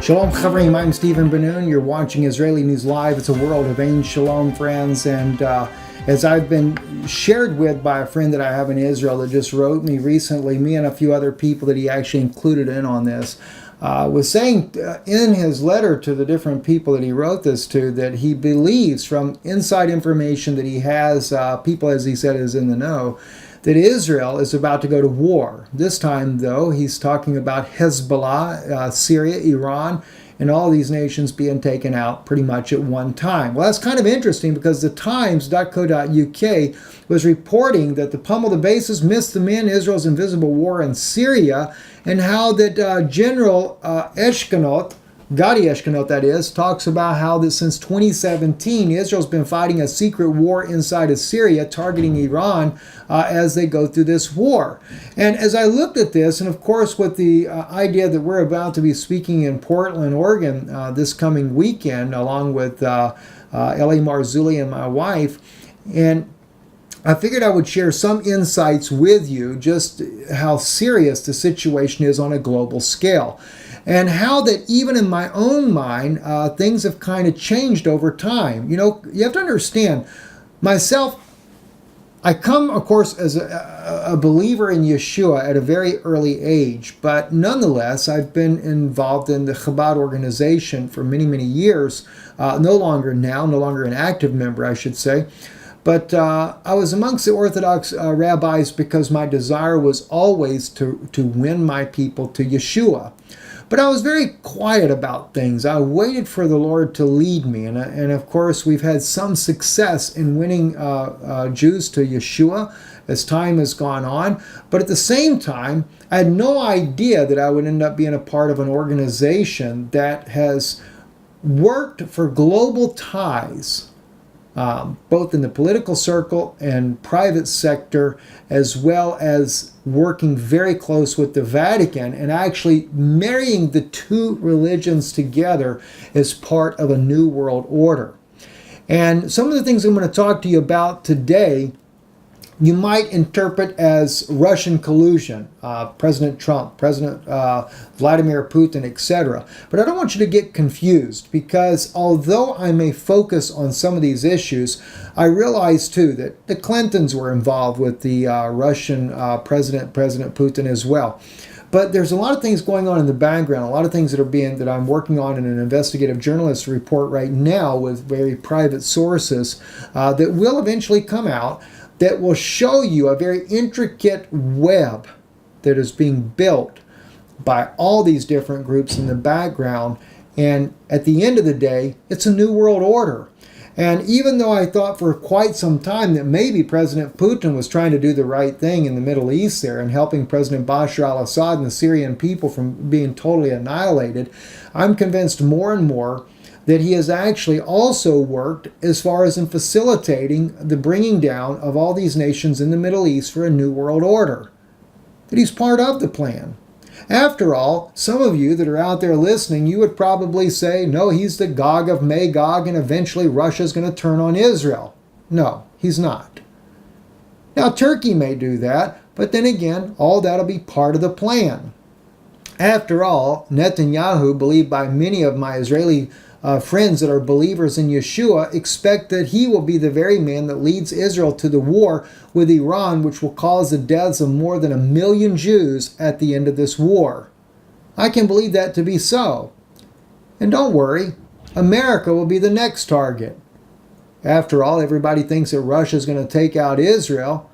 Shalom Chavrim, I'm Stephen Ben-Nun. You're watching Israeli News Live. It's a world of Ein Shalom, friends. And as I've been shared with by a friend that I have in Israel that just wrote me recently, me and a few other people that he actually included in on this, was saying in his letter to the different people that he wrote this to that he believes from inside information that he has, people, as he said, is in the know, that Israel is about to go to war. This time, though, he's talking about Hezbollah, Syria, Iran, and all these nations being taken out pretty much at one time. Well, that's kind of interesting because the Times.co.uk was reporting that the pummel the bases missed the men, Israel's invisible war in Syria, and how that General Eshkenot, Gadi Eshkenot, that is, talks about how that since 2017, Israel's been fighting a secret war inside of Syria, targeting Iran as they go through this war. And as I looked at this, and of course with the idea that we're about to be speaking in Portland, Oregon this coming weekend, along with Eli Marzulli and my wife, and I figured I would share some insights with you just how serious the situation is on a global scale. And how that even in my own mind, things have kind of changed over time. You know, you have to understand, myself, I come, of course, as a believer in Yeshua at a very early age, but nonetheless, I've been involved in the Chabad organization for many, many years, no longer an active member, I should say. But I was amongst the Orthodox rabbis because my desire was always to win my people to Yeshua. But I was very quiet about things. I waited for the Lord to lead me. And of course, we've had some success in winning Jews to Yeshua as time has gone on. But at the same time, I had no idea that I would end up being a part of an organization that has worked for global ties, both in the political circle and private sector, as well as working very close with the Vatican and actually marrying the two religions together as part of a new world order. And some of the things I'm going to talk to you about today, you might interpret as Russian collusion, President Trump, President Vladimir Putin, etc. But I don't want you to get confused because although I may focus on some of these issues, I realize too that the Clintons were involved with the Russian President Putin as well. But there's a lot of things going on in the background, a lot of things that I'm working on in an investigative journalist report right now with very private sources that will eventually come out, that will show you a very intricate web that is being built by all these different groups in the background. And at the end of the day, it's a new world order. And even though I thought for quite some time that maybe President Putin was trying to do the right thing in the Middle East there and helping President Bashar al-Assad and the Syrian people from being totally annihilated, I'm convinced more and more that he has actually also worked as far as in facilitating the bringing down of all these nations in the Middle East for a new world order. That he's part of the plan. After all, some of you that are out there listening, you would probably say, no, he's the Gog of Magog and eventually Russia's going to turn on Israel. No, he's not. Now, Turkey may do that, but then again, all that'll be part of the plan. After all, Netanyahu, believed by many of my Israeli friends that are believers in Yeshua, expect that he will be the very man that leads Israel to the war with Iran, which will cause the deaths of more than 1 million Jews at the end of this war. I can believe that to be so. And don't worry, America will be the next target. After all, everybody thinks that Russia is going to take out Israel.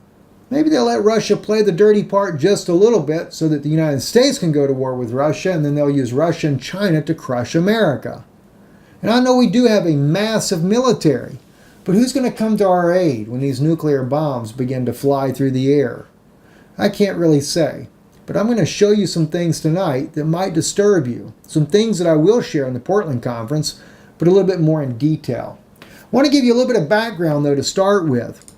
Maybe they'll let Russia play the dirty part just a little bit so that the United States can go to war with Russia, and then they'll use Russia and China to crush America. And I know we do have a massive military, but who's going to come to our aid when these nuclear bombs begin to fly through the air? I can't really say, but I'm going to show you some things tonight that might disturb you. Some things that I will share in the Portland conference, but a little bit more in detail. I want to give you a little bit of background, though, to start with.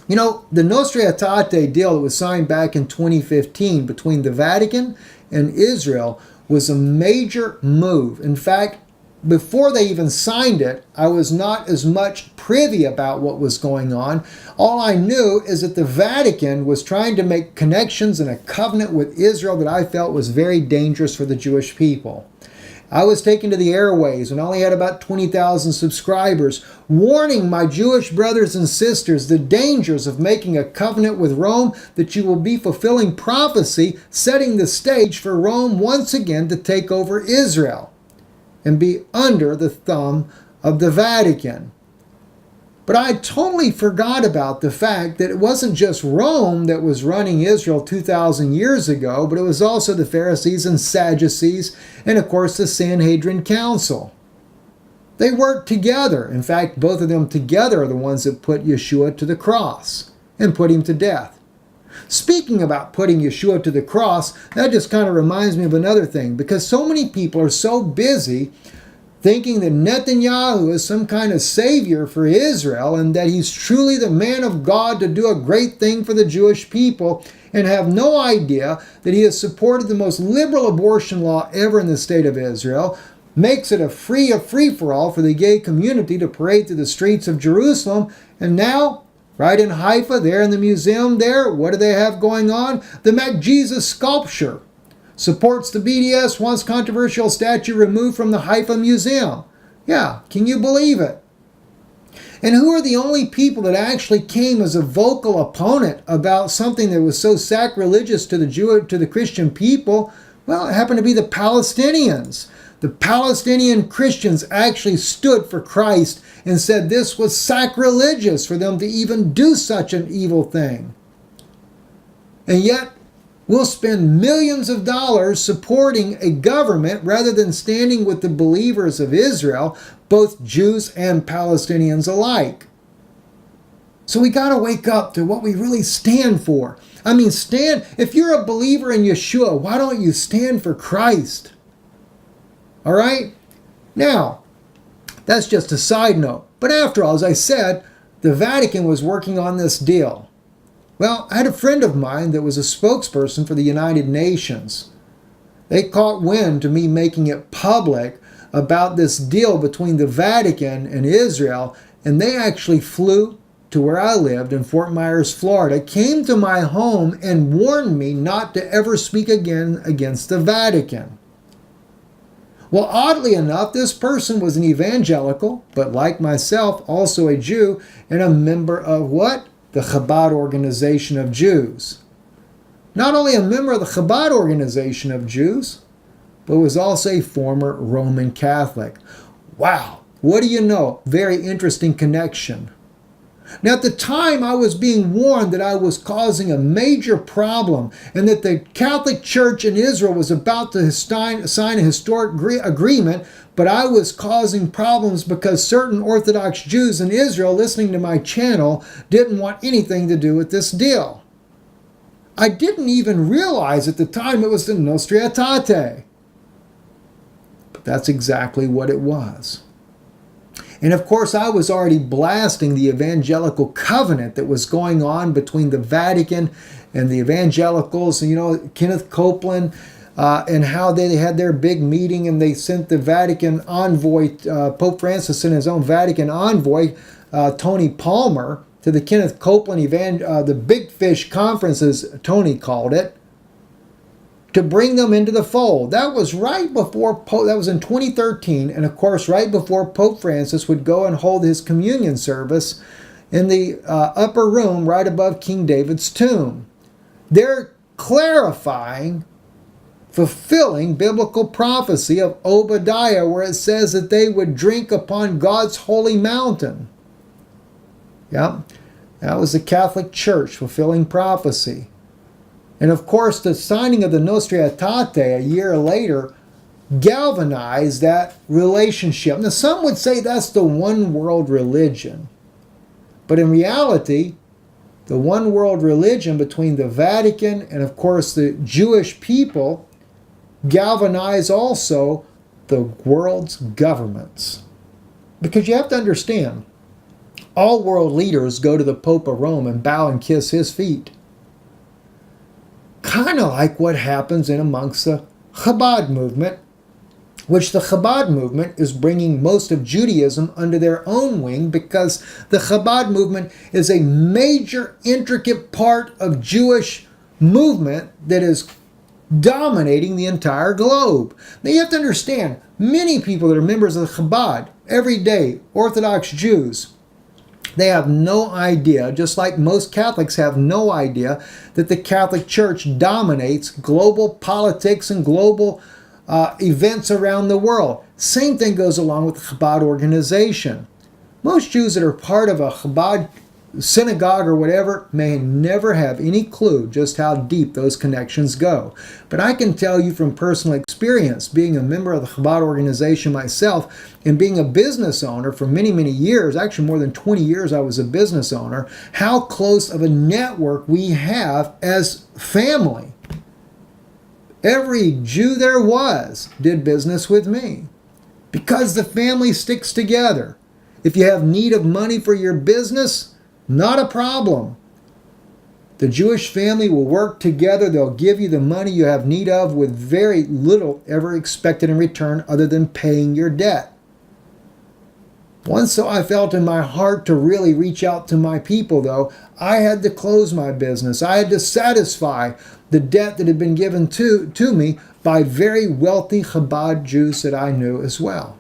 You know, the Nostra Aetate deal that was signed back in 2015 between the Vatican and Israel was a major move. In fact, before they even signed it, I was not as much privy about what was going on. All I knew is that the Vatican was trying to make connections and a covenant with Israel that I felt was very dangerous for the Jewish people. I was taken to the airways and only had about 20,000 subscribers, warning my Jewish brothers and sisters the dangers of making a covenant with Rome, that you will be fulfilling prophecy, setting the stage for Rome once again to take over Israel and be under the thumb of the Vatican. But I totally forgot about the fact that it wasn't just Rome that was running Israel 2,000 years ago, but it was also the Pharisees and Sadducees, and of course the Sanhedrin Council. They worked together. In fact, both of them together are the ones that put Yeshua to the cross and put him to death. Speaking about putting Yeshua to the cross, that just kind of reminds me of another thing, because so many people are so busy thinking that Netanyahu is some kind of savior for Israel and that he's truly the man of God to do a great thing for the Jewish people, and have no idea that he has supported the most liberal abortion law ever in the state of Israel, makes it a free-for-all for the gay community to parade through the streets of Jerusalem, and now, right in Haifa, there in the museum there, what do they have going on? The Mac Jesus sculpture. Supports the BDS, wants controversial statue removed from the Haifa Museum. Yeah, can you believe it? And who are the only people that actually came as a vocal opponent about something that was so sacrilegious to the Christian people? Well, it happened to be the Palestinians. The Palestinian Christians actually stood for Christ and said this was sacrilegious for them to even do such an evil thing. And yet, we'll spend millions of dollars supporting a government rather than standing with the believers of Israel, both Jews and Palestinians alike. So we got to wake up to what we really stand for. I mean, if you're a believer in Yeshua, why don't you stand for Christ? All right? Now, that's just a side note. But after all, as I said, the Vatican was working on this deal. Well, I had a friend of mine that was a spokesperson for the United Nations. They caught wind to me making it public about this deal between the Vatican and Israel, and they actually flew to where I lived in Fort Myers, Florida, came to my home and warned me not to ever speak again against the Vatican. Well, oddly enough, this person was an evangelical, but like myself, also a Jew, and a member of what? The Chabad organization of Jews. Not only a member of the Chabad organization of Jews, but was also a former Roman Catholic. Wow, what do you know? Very interesting connection. Now, at the time, I was being warned that I was causing a major problem and that the Catholic Church in Israel was about to sign a historic agreement, but I was causing problems because certain Orthodox Jews in Israel listening to my channel didn't want anything to do with this deal. I didn't even realize at the time it was the Nostra Aetate. But that's exactly what it was. And of course, I was already blasting the evangelical covenant that was going on between the Vatican and the evangelicals. You know, Kenneth Copeland, and how they had their big meeting and they sent the Vatican envoy, Pope Francis sent his own Vatican envoy, Tony Palmer, to the Kenneth Copeland the Big Fish Conference, as Tony called it, to bring them into the fold. That was right before that was in 2013, and of course right before Pope Francis would go and hold his communion service in the upper room right above King David's tomb. They're clarifying, fulfilling biblical prophecy of Obadiah, where it says that they would drink upon God's holy mountain. Yeah, that was the Catholic Church fulfilling prophecy. And of course, the signing of the Nostra Aetate a year later galvanized that relationship. Now, some would say that's the one world religion. But in reality, the one world religion between the Vatican and, of course, the Jewish people galvanize also the world's governments. Because you have to understand, all world leaders go to the Pope of Rome and bow and kiss his feet. Kind of like what happens in amongst the Chabad movement, which the Chabad movement is bringing most of Judaism under their own wing, because the Chabad movement is a major, intricate part of Jewish movement that is dominating the entire globe. Now you have to understand, many people that are members of the Chabad, everyday Orthodox Jews, they have no idea, just like most Catholics have no idea, that the Catholic Church dominates global politics and global events around the world. Same thing goes along with the Chabad organization. Most Jews that are part of a Chabad synagogue or whatever may never have any clue just how deep those connections go. But I can tell you from personal experience, being a member of the Chabad organization myself and being a business owner for many, many years, actually more than 20 years I was a business owner, how close of a network we have as family. Every Jew there was did business with me because the family sticks together. If you have need of money for your business, not a problem. The Jewish family will work together. They'll give you the money you have need of with very little ever expected in return other than paying your debt. Once I felt in my heart to really reach out to my people, though, I had to close my business. I had to satisfy the debt that had been given to me by very wealthy Chabad Jews that I knew as well.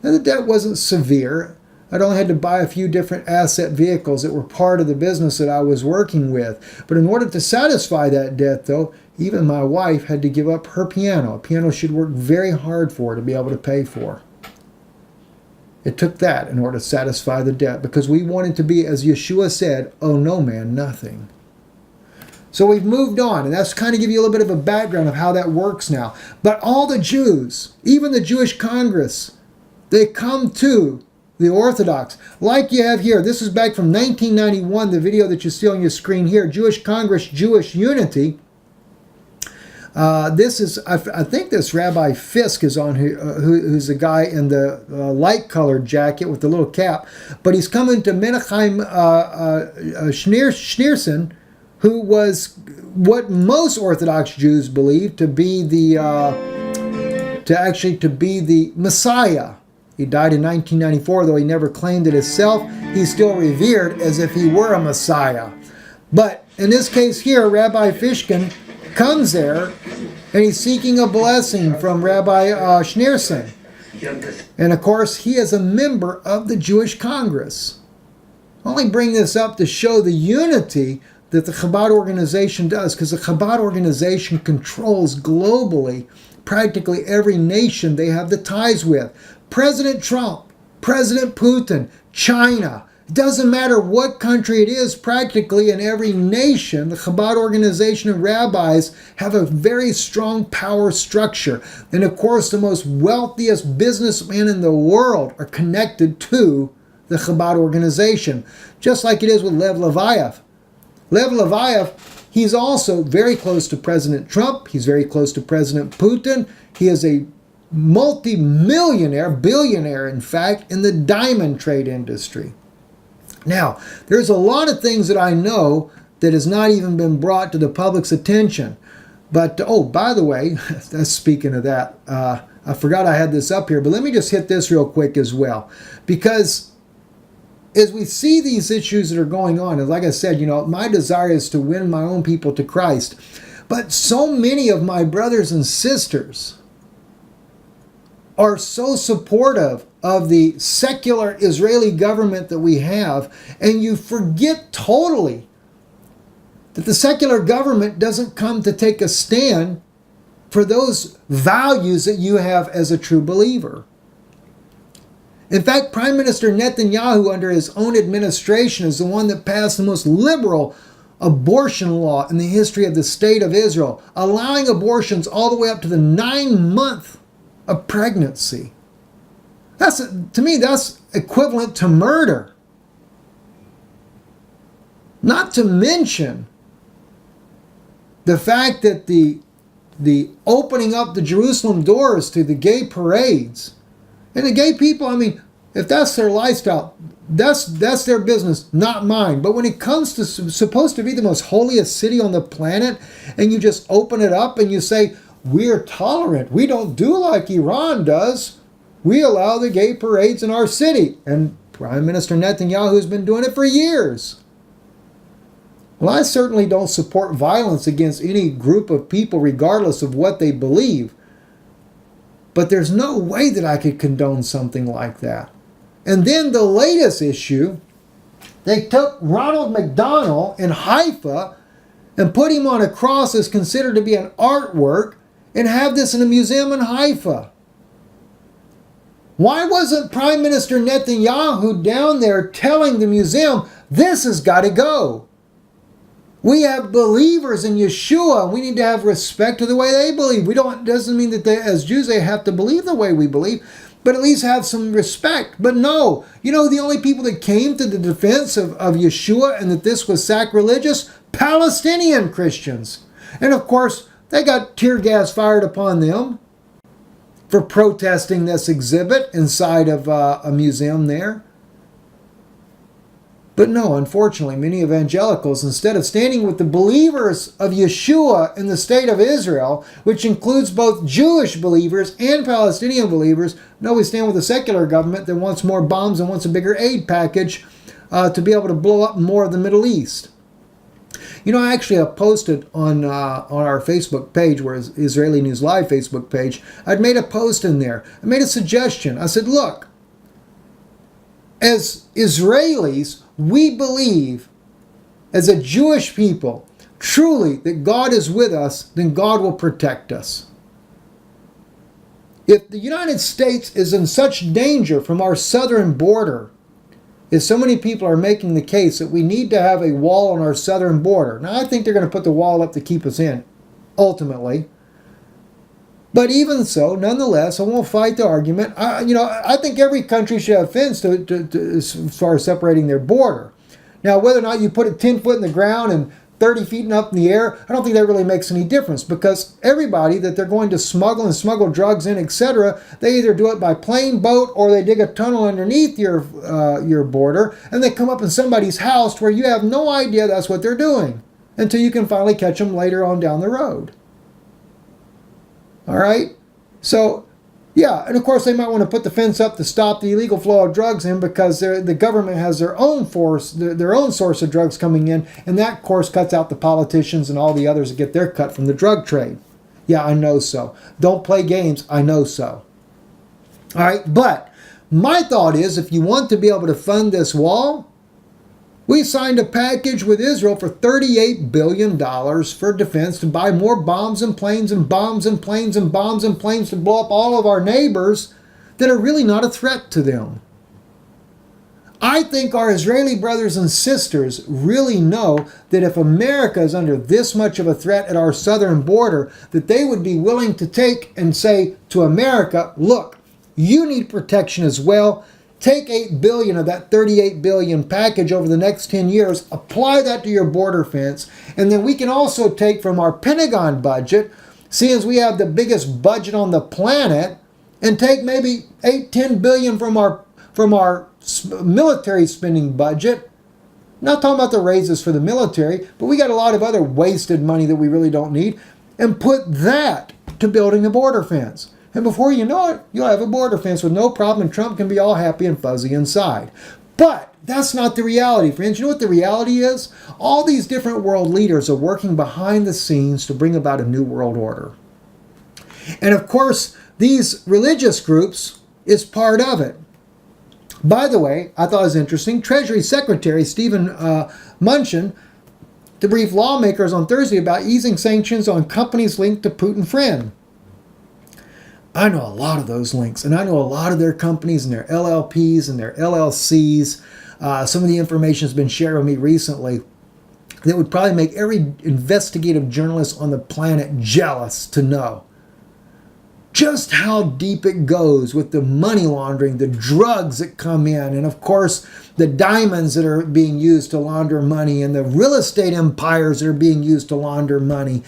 Now, the debt wasn't severe. I'd only had to buy a few different asset vehicles that were part of the business that I was working with. But in order to satisfy that debt, though, even my wife had to give up her piano. A piano she'd worked very hard for to be able to pay for. It took that in order to satisfy the debt because we wanted to be, as Yeshua said, oh no man, nothing. So we've moved on, and that's kind of give you a little bit of a background of how that works now. But all the Jews, even the Jewish Congress, they come to the Orthodox, like you have here. This is back from 1991, the video that you see on your screen here, Jewish Congress, Jewish Unity. This is, I think this Rabbi Fisk is on here, who's the guy in the light-colored jacket with the little cap. But he's coming to Menachem Schneerson, who was what most Orthodox Jews believe to be the Messiah. He died in 1994, though he never claimed it himself. He's still revered as if he were a Messiah. But in this case here, Rabbi Fishkin comes there, and he's seeking a blessing from Rabbi Schneerson. And of course, he is a member of the Jewish Congress. I only bring this up to show the unity that the Chabad organization does, because the Chabad organization controls globally practically every nation they have the ties with. President Trump, President Putin, China, it doesn't matter what country it is, practically in every nation, the Chabad organization and rabbis have a very strong power structure. And of course, the most wealthiest businessmen in the world are connected to the Chabad organization, just like it is with Lev Leviev. Lev Leviev, he's also very close to President Trump. He's very close to President Putin. He is a multi-millionaire, billionaire, in fact, in the diamond trade industry. Now, there's a lot of things that I know that has not even been brought to the public's attention. But, oh, by the way, speaking of that, I forgot I had this up here, but let me just hit this real quick as well. Because as we see these issues that are going on, and like I said, my desire is to win my own people to Christ. But so many of my brothers and sisters are so supportive of the secular Israeli government that we have, and you forget totally that the secular government doesn't come to take a stand for those values that you have as a true believer. In fact, Prime Minister Netanyahu, under his own administration, is the one that passed the most liberal abortion law in the history of the state of Israel, allowing abortions all the way up to the 9-month of pregnancy. To me, that's equivalent to murder. Not to mention the fact that the opening up the Jerusalem doors to the gay parades, and the gay people, if that's their lifestyle, that's their business, not mine. But when it comes to supposed to be the most holiest city on the planet, and you just open it up and you say, we're tolerant. We don't do like Iran does. We allow the gay parades in our city. And Prime Minister Netanyahu has been doing it for years. Well, I certainly don't support violence against any group of people regardless of what they believe. But there's no way that I could condone something like that. And then the latest issue, they took Ronald McDonald in Haifa and put him on a cross that's considered to be an artwork and have this in a museum in Haifa. Why wasn't Prime Minister Netanyahu down there telling the museum, this has got to go? We have believers in Yeshua. We need to have respect to the way they believe. Doesn't mean that they, as Jews, they have to believe the way we believe, but at least have some respect. But no, the only people that came to the defense of Yeshua and that this was sacrilegious? Palestinian Christians. And of course, they got tear gas fired upon them for protesting this exhibit inside of a museum there. But no, unfortunately, many evangelicals, instead of standing with the believers of Yeshua in the state of Israel, which includes both Jewish believers and Palestinian believers, no, we stand with a secular government that wants more bombs and wants a bigger aid package to be able to blow up more of the Middle East. I actually have posted on our Facebook page, where is Israeli News Live Facebook page, I'd made a post in there. I made a suggestion. I said, look, as Israelis, we believe, as a Jewish people, truly that God is with us, then God will protect us. If the United States is in such danger from our southern border, as so many people are making the case that we need to have a wall on our southern border. Now, I think they're going to put the wall up to keep us in, ultimately. But even so, nonetheless, I won't fight the argument. I think every country should have fence as far as separating their border. Now, whether or not you put it 10 foot in the ground and 30 feet up in the air, I don't think that really makes any difference, because everybody that they're going to smuggle drugs in, etc., they either do it by plane, boat, or they dig a tunnel underneath your border, and they come up in somebody's house where you have no idea that's what they're doing until you can finally catch them later on down the road. All right? So, yeah, and of course they might want to put the fence up to stop the illegal flow of drugs in, because the government has their own their own source of drugs coming in, and that, of course, cuts out the politicians and all the others that get their cut from the drug trade. Yeah, I know so. Don't play games. I know so. All right, but my thought is, if you want to be able to fund this wall, we signed a package with Israel for $38 billion for defense to buy more bombs and planes and bombs and planes and bombs and planes to blow up all of our neighbors that are really not a threat to them. I think our Israeli brothers and sisters really know that if America is under this much of a threat at our southern border, that they would be willing to take and say to America, look, you need protection as well. Take $8 billion of that $38 billion package over the next 10 years, apply that to your border fence, and then we can also take from our Pentagon budget, seeing as we have the biggest budget on the planet, and take maybe $8-10 billion from our military spending budget. Not talking about the raises for the military, but we got a lot of other wasted money that we really don't need, and put that to building the border fence. And before you know it, you'll have a border fence with no problem, and Trump can be all happy and fuzzy inside. But that's not the reality, friends. You know what the reality is? All these different world leaders are working behind the scenes to bring about a new world order. And of course, these religious groups is part of it. By the way, I thought it was interesting, Treasury Secretary Stephen Mnuchin to brief lawmakers on Thursday about easing sanctions on companies linked to Putin friend. I know a lot of those links, and I know a lot of their companies and their LLPs and their LLCs. Some of the information has been shared with me recently that would probably make every investigative journalist on the planet jealous to know just how deep it goes with the money laundering, the drugs that come in, and of course the diamonds that are being used to launder money, and the real estate empires that are being used to launder money.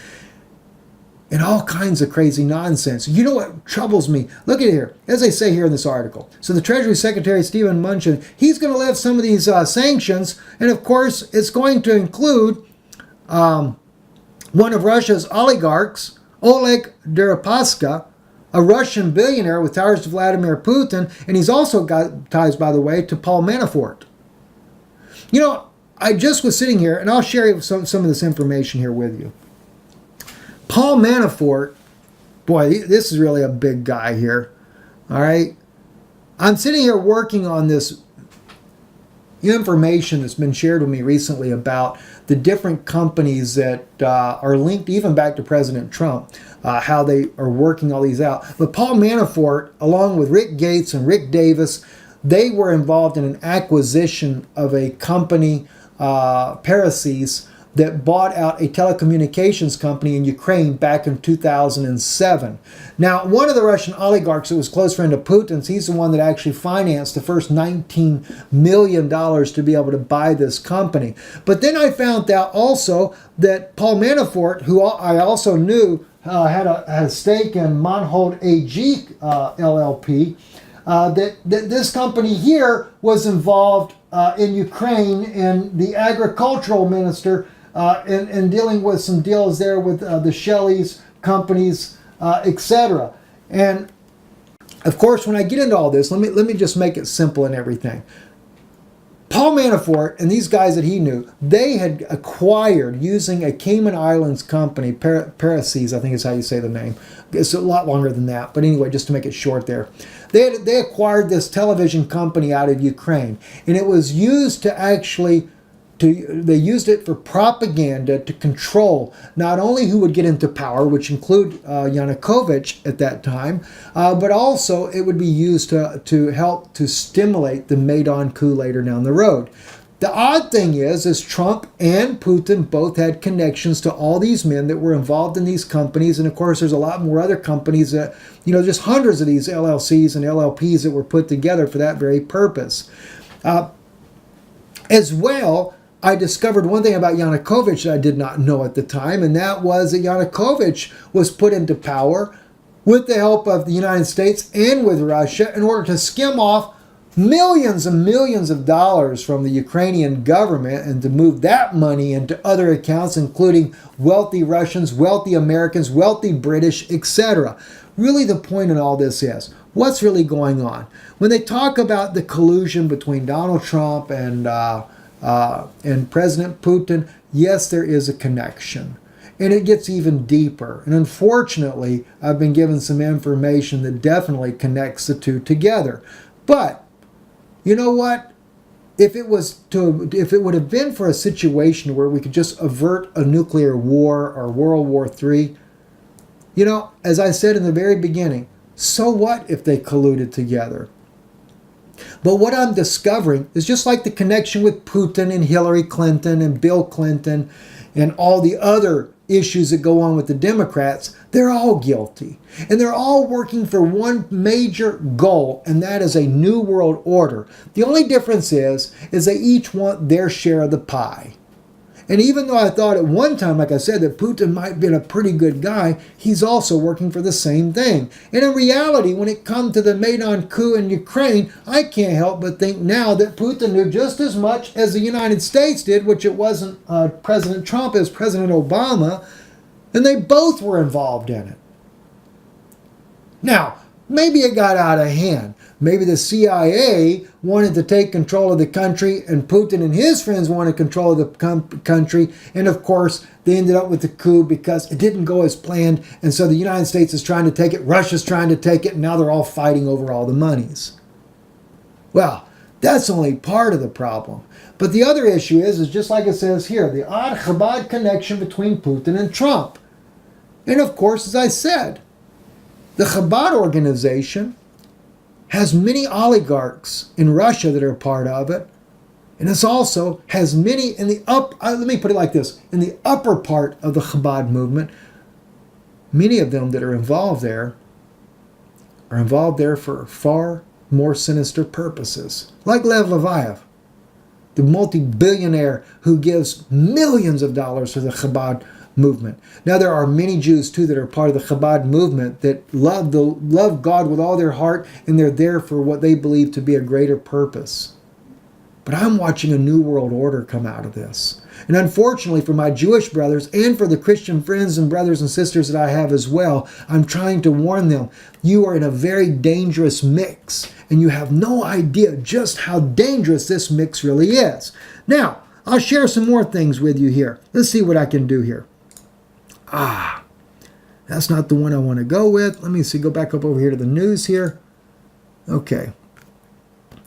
And all kinds of crazy nonsense. You know what troubles me? Look at here, as they say here in this article. So the Treasury Secretary, Stephen Mnuchin, he's going to lift some of these sanctions. And of course, it's going to include one of Russia's oligarchs, Oleg Deripaska, a Russian billionaire with ties to Vladimir Putin. And he's also got ties, by the way, to Paul Manafort. You know, I just was sitting here, and I'll share some of this information here with you. Paul Manafort, boy, this is really a big guy here. All right. I'm sitting here working on this information that's been shared with me recently about the different companies that are linked even back to President Trump, how they are working all these out. But Paul Manafort, along with Rick Gates and Rick Davis, they were involved in an acquisition of a company, Parasis, that bought out a telecommunications company in Ukraine back in 2007. Now, one of the Russian oligarchs that was a close friend of Putin's, he's the one that actually financed the first $19 million to be able to buy this company. But then I found out also that Paul Manafort, who I also knew had a stake in Monhold AG LLP, that this company here was involved in Ukraine, and the agricultural minister in dealing with some deals there with the Shelley's companies, etc. And of course, when I get into all this, let me just make it simple and everything. Paul Manafort and these guys that he knew, they had acquired, using a Cayman Islands company, Parasis, I think is how you say the name. It's a lot longer than that, but anyway, just to make it short there. They acquired this television company out of Ukraine, and it was used to actually, they used it for propaganda to control not only who would get into power, which include Yanukovych at that time, but also it would be used to help to stimulate the Maidan coup later down the road. The odd thing is Trump and Putin both had connections to all these men that were involved in these companies. And of course, there's a lot more other companies that, just hundreds of these LLCs and LLPs that were put together for that very purpose. As well, I discovered one thing about Yanukovych that I did not know at the time, and that was that Yanukovych was put into power with the help of the United States and with Russia in order to skim off millions and millions of dollars from the Ukrainian government and to move that money into other accounts, including wealthy Russians, wealthy Americans, wealthy British, etc. Really, the point in all this is, what's really going on? When they talk about the collusion between Donald Trump and President Putin, yes, there is a connection. And it gets even deeper. And unfortunately, I've been given some information that definitely connects the two together. But you know what? If it would have been for a situation where we could just avert a nuclear war or World War III, as I said in the very beginning, so what if they colluded together? But what I'm discovering is just like the connection with Putin and Hillary Clinton and Bill Clinton and all the other issues that go on with the Democrats, they're all guilty. And they're all working for one major goal, and that is a new world order. The only difference is they each want their share of the pie. And even though I thought at one time, like I said, that Putin might have been a pretty good guy, he's also working for the same thing. And in reality, when it comes to the Maidan coup in Ukraine, I can't help but think now that Putin knew just as much as the United States did, which it wasn't President Trump, as President Obama, and they both were involved in it. Now, maybe it got out of hand. Maybe the CIA wanted to take control of the country, and Putin and his friends wanted control of the country. And of course, they ended up with the coup because it didn't go as planned. And so the United States is trying to take it, Russia's trying to take it, and now they're all fighting over all the monies. Well, that's only part of the problem. But the other issue is just like it says here, the odd Chabad connection between Putin and Trump. And of course, as I said, the Chabad organization has many oligarchs in Russia that are a part of it. And it also has many in the let me put it like this, in the upper part of the Chabad movement, many of them that are involved there for far more sinister purposes. Like Lev Leviev, the multi-billionaire who gives millions of dollars to the Chabad movement. Now, there are many Jews too that are part of the Chabad movement that love God with all their heart, and they're there for what they believe to be a greater purpose. But I'm watching a new world order come out of this. And unfortunately for my Jewish brothers and for the Christian friends and brothers and sisters that I have as well, I'm trying to warn them, you are in a very dangerous mix, and you have no idea just how dangerous this mix really is. Now, I'll share some more things with you here. Let's see what I can do here. That's not the one I want to go with. Let me see. Go back up over here to the news here. Okay.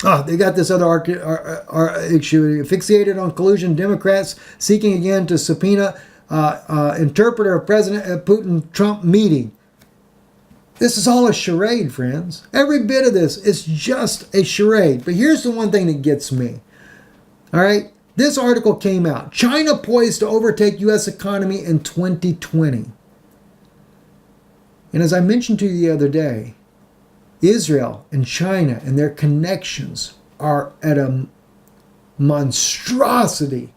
They got this other issue. Fixated on collusion. Democrats seeking again to subpoena interpreter of President Putin-Trump meeting. This is all a charade, friends. Every bit of this is just a charade. But here's the one thing that gets me. All right? This article came out. China poised to overtake U.S. economy in 2020. And as I mentioned to you the other day, Israel and China and their connections are at a monstrosity.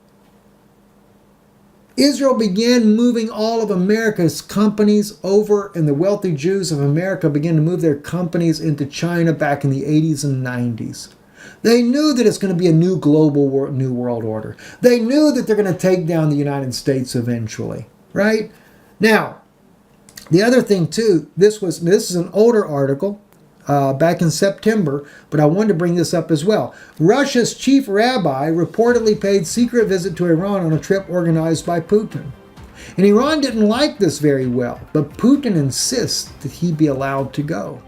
Israel began moving all of America's companies over, and the wealthy Jews of America began to move their companies into China back in the 80s and 90s. They knew that it's going to be a new global new world order. They knew that they're going to take down the United States eventually, right? Now, the other thing too, this is an older article back in September, but I wanted to bring this up as well. Russia's chief rabbi reportedly paid secret visit to Iran on a trip organized by Putin. And Iran didn't like this very well, but Putin insists that he be allowed to go.